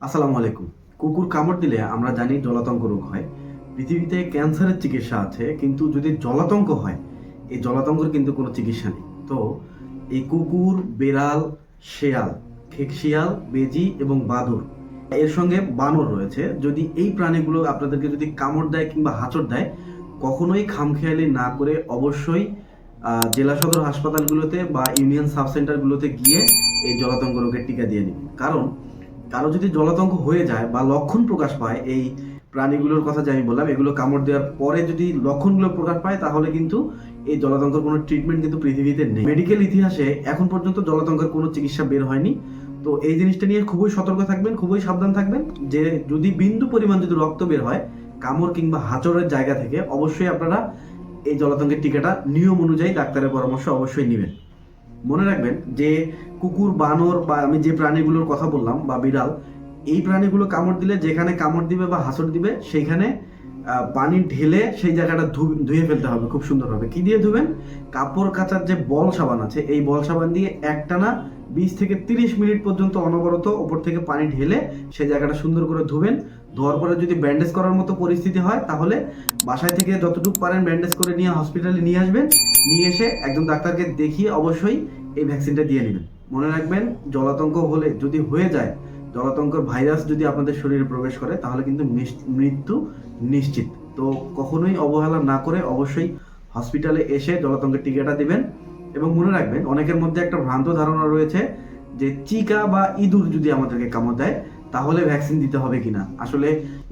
আসসালামু আলাইকুম। কুকুর কামড় দিলে আমরা জানি জলাতঙ্ক রোগ হয়। পৃথিবীতে ক্যান্সারের চিকিৎসা আছে, কিন্তু যদি জলাতঙ্ক হয়, এই জলাতঙ্কের কিন্তু কোনো চিকিৎসা নেই। তো এই কুকুর, বেড়াল, শেয়াল, খেকশিয়াল, বেজি এবং বাদুড়, এর সঙ্গে বানর রয়েছে। যদি এই প্রাণীগুলো আপনাদেরকে যদি কামড় দেয় কিংবা হাঁচড় দেয়, কখনোই খামখেয়ালি না করে অবশ্যই জেলা সদর হাসপাতালগুলোতে বা ইউনিয়ন সাব সেন্টারগুলোতে গিয়ে এই জলাতঙ্ক রোগের টিকা দিয়ে নিন। কারণ কারো যদি জলাতঙ্ক হয়ে যায় বা লক্ষণ প্রকাশ পায়, এই প্রাণীগুলোর কথা যে আমি বললাম, এগুলো কামড় দেওয়ার পরে যদি লক্ষণগুলো প্রকাশ পায়, তাহলে কিন্তু এই জলাতঙ্কের কোনো ট্রিটমেন্ট কিন্তু পৃথিবীতে নেই। মেডিকেল ইতিহাসে এখন পর্যন্ত জলাতঙ্কের কোনো চিকিৎসা বের হয়নি। তো এই জিনিসটা নিয়ে খুবই সতর্ক থাকবেন, খুবই সাবধান থাকবেন যে যদি বিন্দু পরিমাণ যদি রক্ত বের হয় কামড় কিংবা হাঁচড়ের জায়গা থেকে, অবশ্যই আপনারা এই জলাতঙ্কের টিকাটা নিয়ম অনুযায়ী ডাক্তারের পরামর্শ অবশ্যই নেবেন। মনে রাখবেন যে কুকুর, বানর বা আমি যে প্রাণীগুলোর কথা বললাম বা বিড়াল, এই প্রাণীগুলো কামড় দিলে যেখানে কামড় দিবে বা হাঁচড় দিবে সেইখানে পানি ঢেলে সেই জায়গাটা ধুয়ে ফেলতে হবে খুব সুন্দরভাবে। কি দিয়ে ধুবেন? কাপড় কাচার যে বল সাবান আছে, এই বল সাবান দিয়ে একটানা 20 থেকে 30 মিনিট পর্যন্ত অনবরত ওপর থেকে পানি ঢেলে সেই জায়গাটা সুন্দর করে ধুবেন। ধোয়ার পরে যদি ব্যান্ডেজ করার মতো পরিস্থিতি হয়, তাহলে বাসায় থেকে যতটুকু পারেন ব্যান্ডেজ করে নিয়ে হসপিটালে নিয়ে আসবেন। নিয়ে এসে একজন ডাক্তারকে দেখিয়ে অবশ্যই এই ভ্যাকসিনটা দিয়ে নেবেন। মনে রাখবেন, জলাতঙ্ক হলে যদি হয়ে যায়, জলাতঙ্কের ভাইরাস যদি আপনাদের শরীরে প্রবেশ করে, তাহলে কিন্তু মৃত্যু নিশ্চিত। তো কখনোই অবহেলা না করে অবশ্যই হসপিটালে এসে জলাতঙ্কের টিকাটা দিবেন। এবং মনে রাখবেন, অনেকের মধ্যে একটা ভ্রান্ত ধারণা রয়েছে যে চিকা বা ইঁদুর যদি আমাদেরকে কামড় দেয় তাহলে ভ্যাকসিন দিতে হবে কিনা। আসলে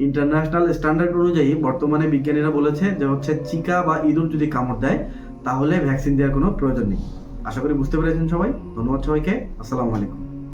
ইন্টারন্যাশনাল স্ট্যান্ডার্ড অনুযায়ী বর্তমানে বিজ্ঞানীরা বলেছে যে চিকা বা ইঁদুর যদি কামড় দেয় তাহলে ভ্যাকসিন দেওয়ার কোনো প্রয়োজন নেই। আশা করি বুঝতে পেরেছেন সবাই। ধন্যবাদ সবাইকে। আসসালামু আলাইকুম।